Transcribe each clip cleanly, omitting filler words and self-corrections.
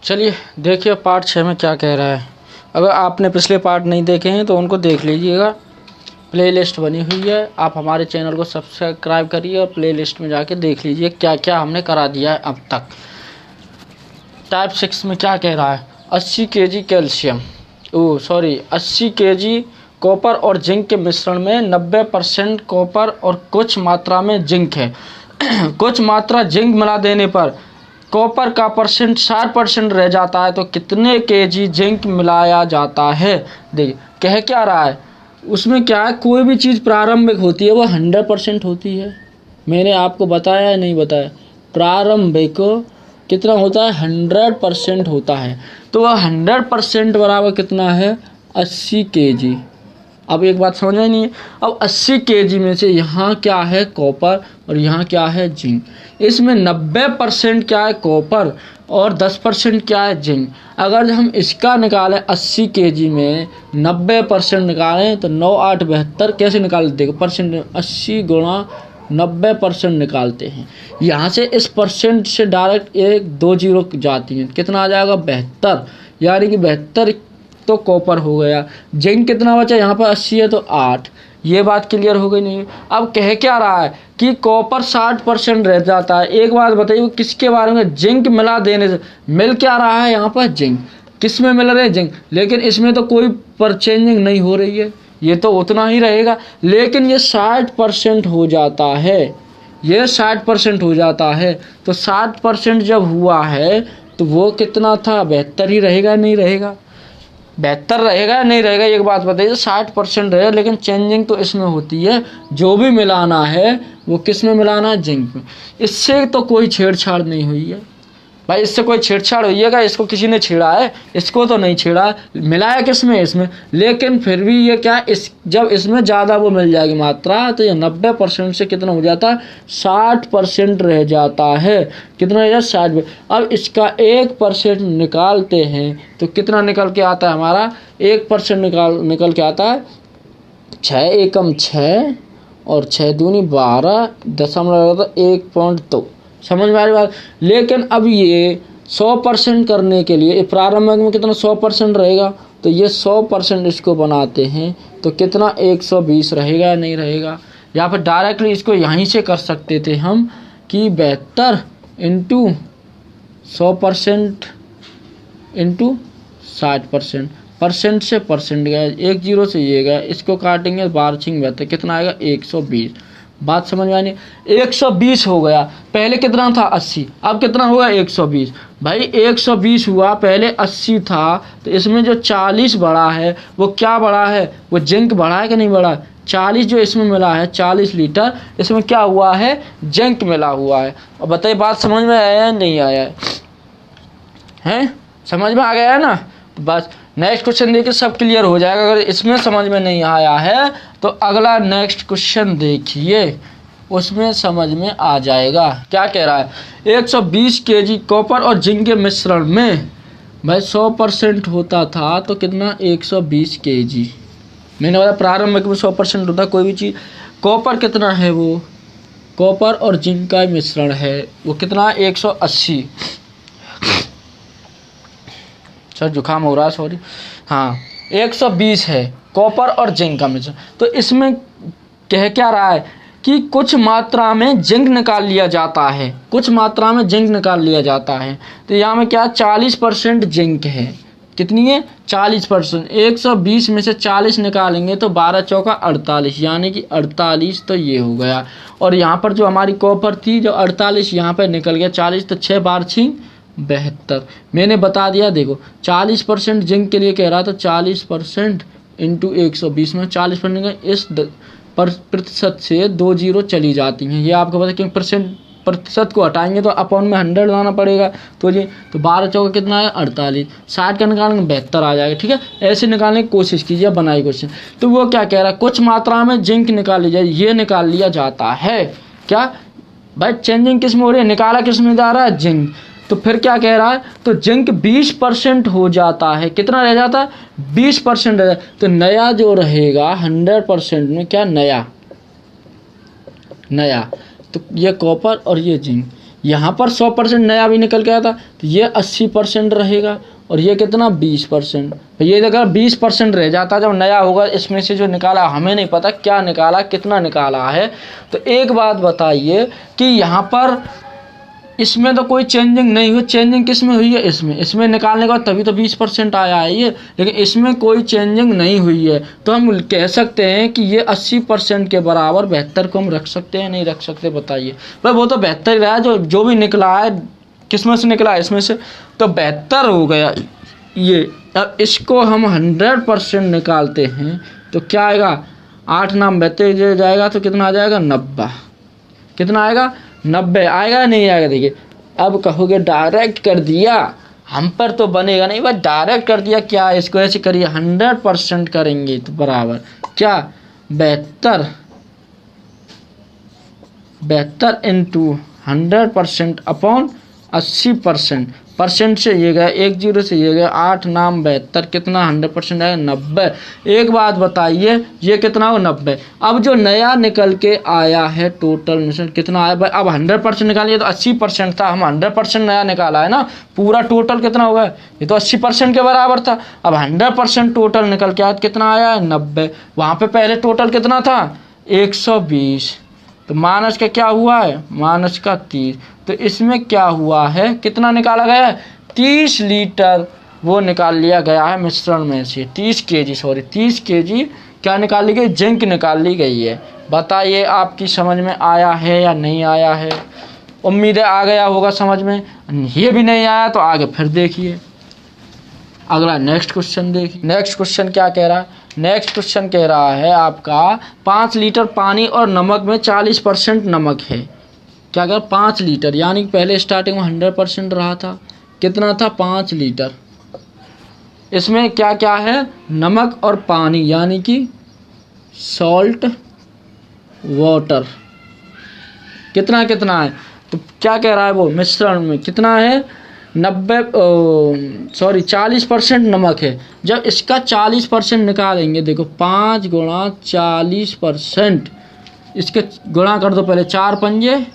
चलिए देखिए पार्ट 6 में क्या कह रहा है। अगर आपने पिछले पार्ट नहीं देखे हैं तो उनको देख लीजिएगा, प्लेलिस्ट बनी हुई है। आप हमारे चैनल को सब्सक्राइब करिए और प्लेलिस्ट में जाके देख लीजिए क्या क्या हमने करा दिया है अब तक। टाइप 6 में क्या कह रहा है, 80 kg कैल्शियम 80 kg कॉपर और जिंक के मिश्रण में 90% कॉपर और कुछ मात्रा में जिंक है। कुछ मात्रा जिंक मिला देने पर कॉपर का परसेंट 60% रह जाता है, तो कितने केजी जिंक मिलाया जाता है। देखिए कह क्या रहा है, उसमें क्या है, कोई भी चीज़ प्रारंभिक होती है वो 100% होती है। मैंने आपको बताया नहीं बताया, प्रारंभिक कितना होता है, 100% होता है। तो वह 100% बराबर कितना है, 80 kg। अब एक बात समझ में नहीं है, अब 80 kg में से यहाँ क्या है कॉपर और यहाँ क्या है जिंक। इसमें 90% क्या है कॉपर और 10% क्या है जिंक। अगर हम इसका निकालें 80 kg में 90% निकालें तो 9 8 72 कैसे निकाल देगा परसेंट, 80 गुणा 90% निकालते हैं। यहाँ से इस परसेंट से डायरेक्ट 1 2 0 जाती हैं, कितना आ जाएगा 72, यानी कि 72 तो कॉपर हो गया। जिंक कितना बचा, यहाँ पर 80 है तो 8। ये बात क्लियर हो गई नहीं। अब कह क्या रहा है कि कॉपर 60% रह जाता है। एक बात बताइए किसके बारे में, जिंक मिला देने से मिल क्या रहा है, यहाँ पर जिंक किस में मिल रहे हैं, जिंक। लेकिन इसमें तो कोई परचेंजिंग नहीं हो रही है, ये तो उतना ही रहेगा। लेकिन ये 60% हो जाता है, ये 60% हो जाता है। तो 60% जब हुआ है तो वो कितना था, 72 ही रहेगा नहीं रहेगा, 72 रहेगा नहीं रहेगा। एक बात बताइए, 60% रहेगा, लेकिन चेंजिंग तो इसमें होती है। जो भी मिलाना है वो किस में मिलाना है, जिंक में। इससे तो कोई छेड़छाड़ नहीं हुई है भाई, इससे कोई छेड़छाड़ हुई है क्या, इसको किसी ने छेड़ा है, इसको तो नहीं छेड़ा, मिलाया किस में, इसमें। लेकिन फिर भी ये क्या, इस जब इसमें ज़्यादा वो मिल जाएगी मात्रा तो ये 90% से कितना हो जाता है, 60% रह जाता है। कितना रह जाता है, 60। अब इसका 1% निकालते हैं तो कितना निकल के आता है हमारा, 1% निकल के आता है 6 एकम 6 और 6 दूनी 12 दशमलव 1.2। समझ में आ रही बात। लेकिन अब ये 100% करने के लिए प्रारंभिक में कितना 100% रहेगा, तो ये 100% इसको बनाते हैं तो कितना 120 रहेगा नहीं रहेगा। या फिर डायरेक्टली इसको यहीं से कर सकते थे हम कि 72 इंटू 100% इंटू 60%, परसेंट से परसेंट गया, 1 0 से ये गया, इसको काटेंगे 12 बहत्तर, कितना आएगा 120। बात समझ में आनी, 120 हो गया। पहले कितना था 80, अब कितना हुआ 120। भाई 120 हुआ, पहले 80 था, तो इसमें जो 40 बढ़ा है वो क्या बढ़ा है, वो जिंक बढ़ा है कि नहीं बढ़ा। 40 जो इसमें मिला है 40 लीटर, इसमें क्या हुआ है, जिंक मिला हुआ है। और बताइए बात समझ में आया है नहीं आया है, समझ में आ गया है ना। बस नेक्स्ट क्वेश्चन देखिए, सब क्लियर हो जाएगा। अगर इसमें समझ में नहीं आया है तो अगला नेक्स्ट क्वेश्चन देखिए, उसमें समझ में आ जाएगा। क्या कह रहा है, 120 kg कॉपर और जिंक के मिश्रण में भाई 100% होता था तो कितना 120 kg। मैंने बताया प्रारंभिक में 100% होता कोई भी चीज़। कॉपर कितना है, वो कॉपर और जिंक का मिश्रण है, वो कितना 180। सर जुकाम हो रहा है, सॉरी। हाँ 120 है कॉपर और जिंक का मिश्रण। तो इसमें कह क्या रहा है कि कुछ मात्रा में जिंक निकाल लिया जाता है, कुछ मात्रा में जिंक निकाल लिया जाता है। तो यहाँ में क्या 40% जिंक है, कितनी है 40%। 120 में से 40 निकालेंगे तो 12 चौका 48, यानी कि 48 तो ये हो गया। और यहाँ पर जो हमारी कॉपर थी जो 48 यहाँ पर निकल गया 40, तो 6 बार 6 72। मैंने बता दिया, देखो 40% जिंक के लिए कह रहा था, 40% इंटू 120 में 40% इस प्रतिशत से 2 0 चली जाती हैं। ये आपको पता है कि प्रतिशत को हटाएंगे तो अपॉन में 100 लाना पड़ेगा। तो ये तो 12 चौका कितना है 48, 60 का निकालेंगे 72 आ जाएगा। ठीक है, ऐसे निकालने की कोशिश कीजिए, बनाई क्वेश्चन। तो वो क्या कह रहा है, कुछ मात्रा में जिंक निकाल लीजिए, ये निकाल लिया जाता है। क्या भाई चेंजिंग किस में हो रही है, निकाला किस में जा रहा है, जिंक। तो फिर क्या कह रहा है, तो जिंक 20% हो जाता है, कितना रह जाता है 20% रह जाता है। तो नया जो रहेगा 100% में क्या नया, तो ये कॉपर और ये जिंक, यहाँ पर 100% नया भी निकल के आया था, तो ये 80% रहेगा और ये कितना 20%। ये अगर 20% रह जाता जब नया होगा, इसमें से जो निकाला, हमें नहीं पता क्या निकाला, कितना निकाला है। तो एक बात बताइए कि यहाँ पर इसमें तो कोई चेंजिंग नहीं हुई, चेंजिंग किस में हुई है, इसमें निकालने के बाद तभी तो 20% आया है ये, लेकिन इसमें कोई चेंजिंग नहीं हुई है। तो हम कह सकते हैं कि ये 80% के बराबर 72 को हम रख सकते हैं, नहीं रख सकते, बताइए भाई। वो तो 72 ही रहा है, जो भी निकला है किसमें से निकला है, इसमें से, तो 72 हो गया ये। अब इसको हम 100% निकालते हैं तो क्या आएगा, 8 नाम 72 जाएगा तो कितना आ जाएगा 90। कितना आएगा 90 आएगा, नहीं आएगा। देखिए अब कहोगे डायरेक्ट कर दिया, हम पर तो बनेगा नहीं भाई, डायरेक्ट कर दिया क्या, इसको ऐसे करिए 100% करेंगे तो बराबर क्या 72 इंटू 100% अपॉन 80%। परसेंट से ये गया 10 से ये गया 8 नाम 72, कितना 100% आएगा 90। एक बात बताइए ये कितना हो 90। अब जो नया निकल के आया है टोटल मिश्रण कितना आया भाई, अब 100% निकालिए तो 80% था, हम 100% नया निकाला है ना, पूरा टोटल कितना होगा, ये तो 80% के बराबर था। अब 100% टोटल निकल के आया कितना आया है 90। वहाँ पे पहले टोटल कितना था 120, तो माइनस का क्या हुआ है माइनस का 30, तो इसमें क्या हुआ है, कितना निकाला गया है 30 लीटर वो निकाल लिया गया है मिश्रण में से, 30 केजी क्या निकाल ली गई, जिंक निकाल ली गई है। बताइए आपकी समझ में आया है या नहीं आया है, उम्मीद है आ गया होगा समझ में। ये भी नहीं आया तो आगे फिर देखिए अगला नेक्स्ट क्वेश्चन देखिए। नेक्स्ट क्वेश्चन क्या कह रहा है, नेक्स्ट क्वेश्चन कह रहा है आपका 5 लीटर पानी और नमक में 40% नमक है। क्या कर 5 लीटर, यानी कि पहले स्टार्टिंग में 100% रहा था, कितना था 5 लीटर। इसमें क्या क्या है नमक और पानी, यानी कि सॉल्ट वाटर, कितना कितना है, तो क्या कह रहा है वो मिश्रण में कितना है 40% नमक है। जब इसका 40% निकालेंगे, देखो 5 गुणा 40%, इसके गुणा कर दो पहले, 4 पंजे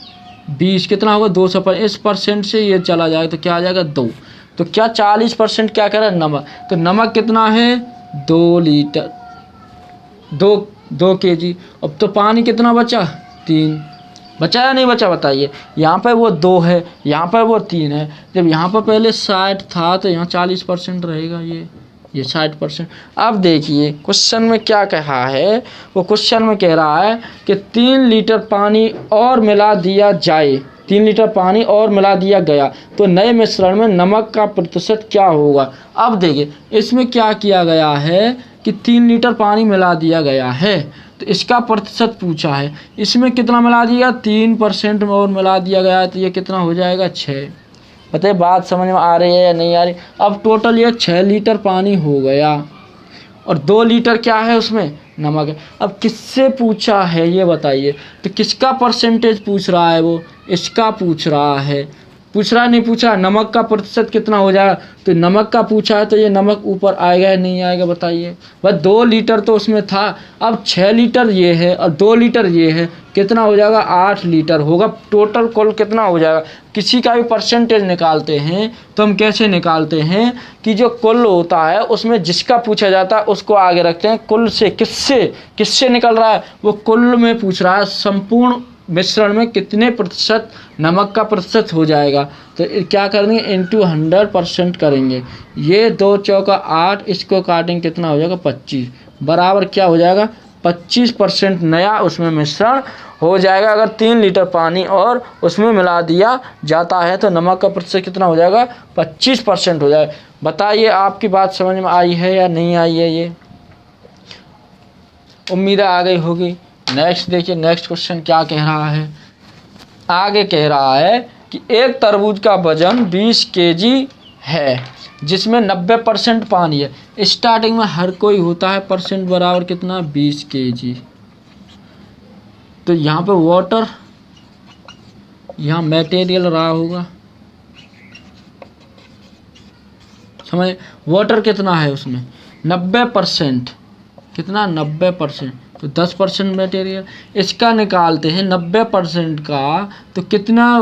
20, कितना होगा 200। इस परसेंट से ये चला जाएगा तो क्या आ जाएगा 2। तो क्या 40% क्या कह रहा है नमक, तो नमक कितना है 2 लीटर 2 केजी। अब तो पानी कितना बचा 3, बचा या नहीं बचा बताइए। यहाँ पर वो 2 है, यहाँ पर वो 3 है। जब यहाँ पर पहले 60 था तो यहाँ 40% रहेगा, ये 60%। अब देखिए क्वेश्चन में क्या कहा है, वो क्वेश्चन में कह रहा है कि 3 लीटर पानी और मिला दिया जाए, 3 लीटर पानी और मिला दिया गया तो नए मिश्रण में नमक का प्रतिशत क्या होगा। अब देखिए इसमें क्या किया गया है कि 3 लीटर पानी मिला दिया गया है, तो इसका प्रतिशत पूछा है। इसमें कितना मिला दिया 3% और मिला दिया गया है, तो ये कितना हो जाएगा 6। बताइए बात समझ में आ रही है या नहीं आ रही। अब टोटल ये 6 लीटर पानी हो गया और 2 लीटर क्या है उसमें नमक है। अब किससे पूछा है ये बताइए, तो किसका परसेंटेज पूछ रहा है, वो इसका पूछ रहा है, पूछ रहा नहीं पूछा नमक का प्रतिशत कितना हो जाएगा। तो नमक का पूछा है तो ये नमक ऊपर आएगा या नहीं आएगा बताइए। बस 2 लीटर तो उसमें था, अब 6 लीटर ये है और 2 लीटर ये है, कितना हो जाएगा 8 लीटर होगा। टोटल कुल कितना हो जाएगा। किसी का भी परसेंटेज निकालते हैं तो हम कैसे निकालते हैं कि जो कुल होता है उसमें जिसका पूछा जाता है उसको आगे रखते हैं। कुल से किससे निकल रहा है, वो कुल में पूछ रहा है संपूर्ण मिश्रण में कितने प्रतिशत नमक का प्रतिशत हो जाएगा। तो क्या करेंगे इंटू 100% करेंगे। ये 2 चौका 8, इसको काटेंगे कितना हो जाएगा 25, बराबर क्या हो जाएगा 25% नया उसमें मिश्रण हो जाएगा। अगर 3 लीटर पानी और उसमें मिला दिया जाता है तो नमक का प्रतिशत कितना हो जाएगा 25% हो जाएगा। बताइए आपकी बात समझ में आई है या नहीं आई है, ये उम्मीद आ गई होगी। नेक्स्ट देखिए नेक्स्ट क्वेश्चन क्या कह रहा है, आगे कह रहा है कि एक तरबूज का वजन 20 केजी है जिसमें 90% पानी है। स्टार्टिंग में हर कोई होता है परसेंट बराबर कितना 20 केजी। तो यहाँ पे वाटर, यहाँ मटेरियल रहा होगा, समझ। वाटर कितना है उसमें 90%, कितना 90%, तो 10% मटेरियल। इसका निकालते हैं 90% का, तो कितना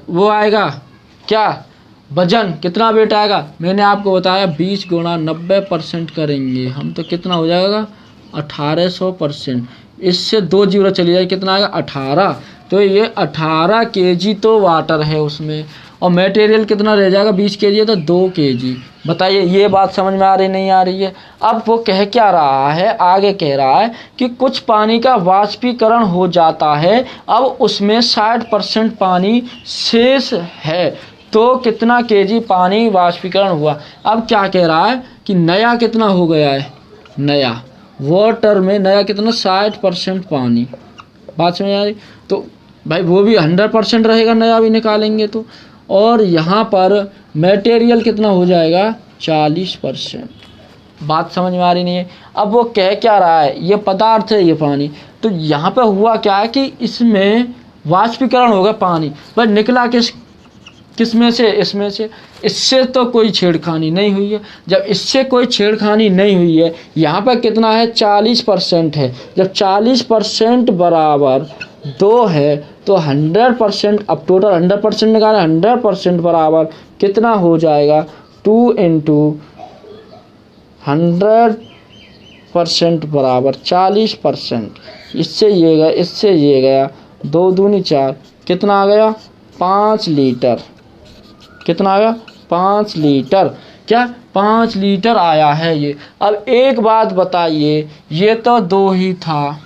वो आएगा, क्या वजन, कितना वेट आएगा। मैंने आपको बताया 20 गुणा 90% करेंगे हम तो कितना हो जाएगा 1800%। इससे 2 जीरो चली जाए, कितना आएगा 18। तो ये 18 kg तो वाटर है उसमें, और मटेरियल कितना रह जाएगा 20 kg है तो 2 kg। बताइए ये बात समझ में आ रही नहीं आ रही है। अब वो कह क्या रहा है, आगे कह रहा है कि कुछ पानी का वाष्पीकरण हो जाता है, अब उसमें 60% पानी शेष है, तो कितना kg पानी वाष्पीकरण हुआ। अब क्या कह रहा है कि नया कितना हो गया है, नया वाटर में नया कितना 60% पानी। बात समझ आ रही। तो भाई वो भी 100% रहेगा, नया भी निकालेंगे तो। और यहाँ पर मटेरियल कितना हो जाएगा 40%। बात समझ में आ रही नहीं है। अब वो कह क्या रहा है, ये पदार्थ है ये पानी, तो यहाँ पे हुआ क्या है कि इसमें वाष्पीकरण होगा पानी, पर निकला किस में से, इसमें से। इससे तो कोई छेड़खानी नहीं हुई है। जब इससे कोई छेड़खानी नहीं हुई है, यहाँ पर कितना है 40% है। जब 40% बराबर 2 है तो 100%, अब टोटल 100% निकालें, 100% बराबर कितना हो जाएगा 2 × 100% बराबर 40%। इससे ये गया, इससे ये गया, 2 दूनी 4, कितना आ गया 5 लीटर। कितना आ गया 5 लीटर। क्या 5 लीटर आया है ये। अब एक बात बताइए, ये तो 2 ही था,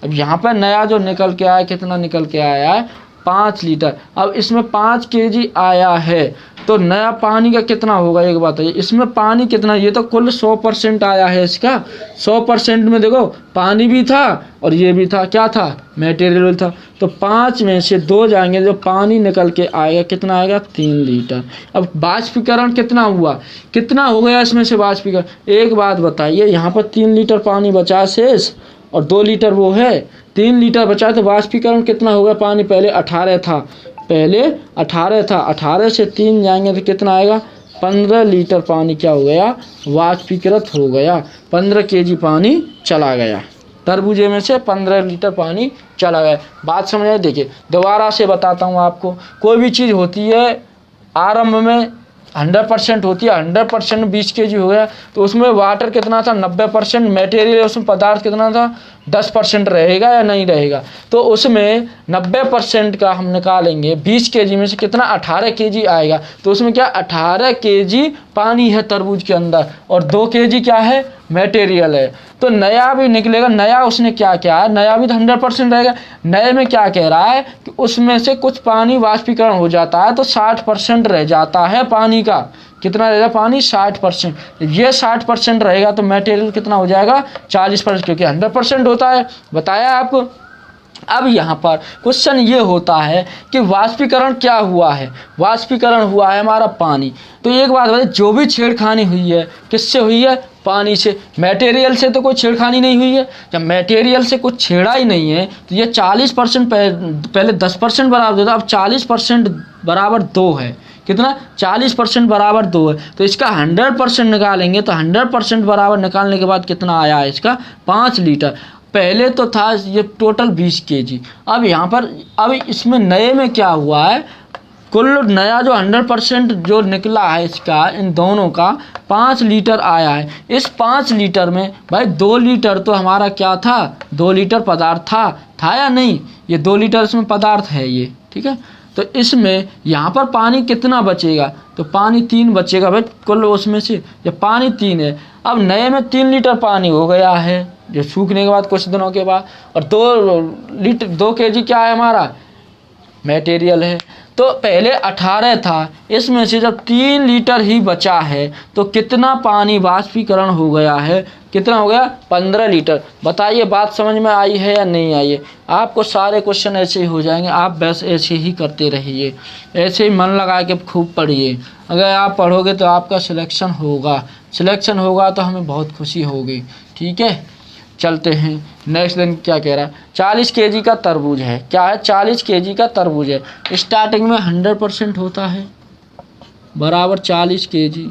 अब यहाँ पर नया जो निकल के आया, कितना निकल के आया है 5 लीटर। अब इसमें 5 kg आया है, तो नया पानी का कितना होगा एक बात है, इसमें पानी कितना, ये तो कुल 100% आया है इसका। 100% में देखो पानी भी था और ये भी था, क्या था मटेरियल था। तो 5 में से 2 जाएंगे, जो पानी निकल के आएगा कितना आएगा 3 लीटर। अब वाष्पीकरण कितना हुआ, कितना हो गया इसमें से वाष्पीकरण। एक बात बताइए, यहाँ पर 3 लीटर पानी बचा शेष और 2 लीटर वो है, 3 लीटर बचा, तो वाष्पीकरण कितना होगा पानी, पहले 18 था, पहले 18 था, 18 से 3 जाएंगे तो कितना आएगा 15 लीटर पानी क्या हो गया वाष्पीकृत हो गया। 15 kg पानी चला गया, तरबूजे में से 15 लीटर पानी चला गया। बात समझ आए। देखिए दोबारा से बताता हूँ आपको, कोई भी चीज़ होती है आरंभ में 100% होती है, 100% 20 kg हो गया, तो उसमें वाटर कितना था 90%, मटेरियल उसमें पदार्थ कितना था 10% रहेगा या नहीं रहेगा। तो उसमें 90% का हम निकालेंगे, 20 kg में से कितना 18 kg आएगा, तो उसमें क्या 18 kg पानी है तरबूज के अंदर और 2 kg क्या है मटेरियल है। तो नया भी निकलेगा, नया उसने क्या क्या है, नया भी तो 100% रहेगा। नए में क्या कह रहा है कि उसमें से कुछ पानी वाष्पीकरण हो जाता है तो 60% रह जाता है पानी का। कितना रहेगा पानी 60%। ये 60% रहेगा तो मटेरियल कितना हो जाएगा 40%, क्योंकि 100% होता है, बताया आपको। अब यहाँ पर क्वेश्चन ये होता है कि वाष्पीकरण क्या हुआ है, वाष्पीकरण हुआ है हमारा पानी। तो एक बात बताइए, जो भी छेड़खानी हुई है किससे हुई है, पानी से। मटेरियल से तो कोई छेड़खानी नहीं हुई है। जब मटेरियल से कुछ छेड़ा ही नहीं है तो ये 40% पहले 10% बराबर देता, अब 40% बराबर 2 है। कितना 40% बराबर 2 है, तो इसका 100% निकालेंगे तो 100% बराबर निकालने के बाद कितना आया है इसका 5 लीटर। पहले तो था ये टोटल 20 kg। अब यहाँ पर अब इसमें नए में क्या हुआ है, कुल नया जो 100% जो निकला है इसका, इन दोनों का 5 लीटर आया है। इस 5 लीटर में भाई 2 लीटर तो हमारा क्या था, 2 लीटर पदार्थ था या नहीं, ये 2 लीटर इसमें पदार्थ है ये, ठीक है। तो इसमें यहाँ पर पानी कितना बचेगा, तो पानी 3 बचेगा भाई कुल उसमें से, जब पानी 3 है। अब नए में 3 लीटर पानी हो गया है जो सूखने के बाद कुछ दिनों के बाद, और 2 kg क्या है हमारा मटेरियल है। तो पहले 18 था, इसमें से जब 3 लीटर ही बचा है तो कितना पानी वाष्पीकरण हो गया है, कितना हो गया 15 लीटर। बताइए बात समझ में आई है या नहीं आई है। आपको सारे क्वेश्चन ऐसे ही हो जाएंगे, आप बस ऐसे ही करते रहिए, ऐसे ही मन लगा के खूब पढ़िए। अगर आप पढ़ोगे तो आपका सिलेक्शन होगा तो हमें बहुत खुशी होगी, ठीक है। चलते हैं नेक्स्ट दिन क्या कह रहा है। 40 kg का तरबूज है, क्या है 40 kg का तरबूज है। स्टार्टिंग में 100% होता है बराबर 40 kg,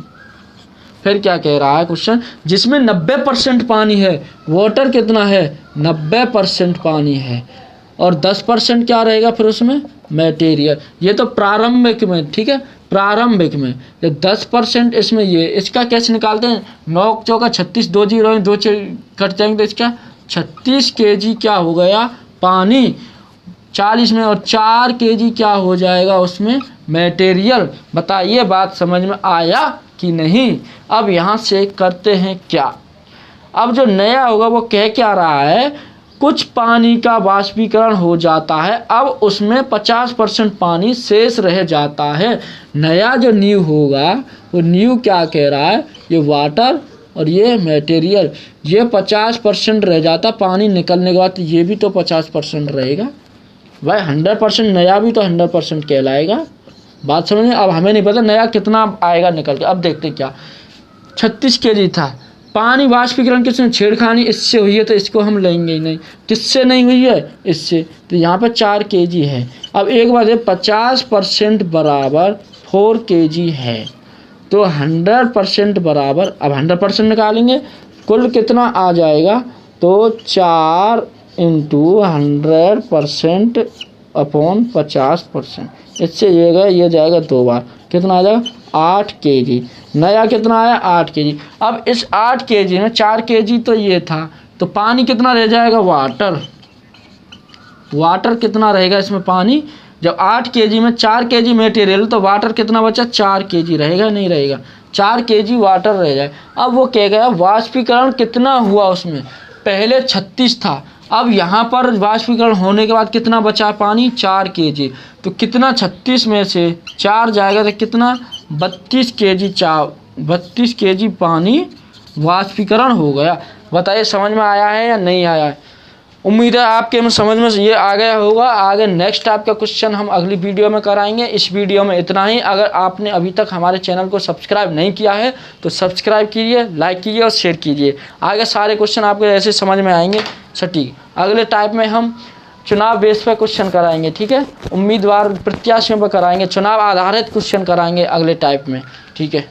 फिर क्या कह रहा है क्वेश्चन, जिसमें 90% पानी है, वाटर कितना है 90% पानी है, और 10% क्या रहेगा फिर उसमें मटेरियल। ये तो प्रारंभिक में, ठीक है, प्रारंभिक में। ये 10% इसमें, ये इसका कैसे निकालते हैं, 9 चौका 36, 2 जीरो 2 कट जाएंगे तो इसका 36 kg क्या हो गया पानी 40 में, और 4 kg क्या हो जाएगा उसमें मटेरियल। बताइए बात समझ में आया कि नहीं। अब यहाँ से करते हैं क्या, अब जो नया होगा वो कह क्या रहा है, कुछ पानी का वाष्पीकरण हो जाता है, अब उसमें 50% पानी शेष रह जाता है। नया जो न्यू होगा वो न्यू क्या कह रहा है, ये वाटर और ये मटेरियल, ये 50% रह जाता पानी निकलने के बाद, ये भी तो 50% रहेगा भाई। 100% नया भी तो 100% कहलाएगा। बात समझ में। अब हमें नहीं पता नया कितना आएगा निकल के। अब देखते क्या, 36 kg था, पानी वाष्पीकरण किसने छेड़खानी इससे हुई है तो इसको हम लेंगे ही नहीं। किससे नहीं हुई है, इससे, तो यहाँ पर 4 kg है। अब एक बात है, 50% बराबर 4 kg है, तो 100% बराबर, अब 100% निकालेंगे कुल कितना आ जाएगा, तो 4 × 100% अपॉन 50%, इससे ये गया, ये जाएगा 2 बार, कितना आ जाएगा 8 kg। नया कितना आया 8 kg। अब इस 8 kg में 4 kg तो ये था, तो पानी कितना रह जाएगा, वाटर, वाटर कितना रहेगा इसमें पानी, जब 8 kg में 4 kg मटेरियल, तो वाटर कितना बचा 4 kg रहेगा, नहीं रहेगा 4 kg वाटर रह जाए। अब वो कह गया वाष्पीकरण कितना हुआ उसमें, पहले 36 था, अब यहाँ पर वाष्पीकरण होने के बाद कितना बचा पानी 4 kg, तो कितना 36 में से 4 जाएगा तो कितना 32 kg 32 kg पानी वाष्पीकरण हो गया। बताइए समझ में आया है या नहीं आया है। उम्मीद है आपके समझ में ये आ गया होगा। आगे नेक्स्ट टाइप का क्वेश्चन हम अगली वीडियो में कराएंगे। इस वीडियो में इतना ही। अगर आपने अभी तक हमारे चैनल को सब्सक्राइब नहीं किया है तो सब्सक्राइब कीजिए, लाइक कीजिए और शेयर कीजिए। आगे सारे क्वेश्चन आपको ऐसे समझ में आएंगे सटीक। अगले टाइप में हम चुनाव बेस पर क्वेश्चन कराएंगे, ठीक है, उम्मीदवार प्रत्याशियों पर कराएंगे, चुनाव आधारित क्वेश्चन कराएंगे अगले टाइप में, ठीक है।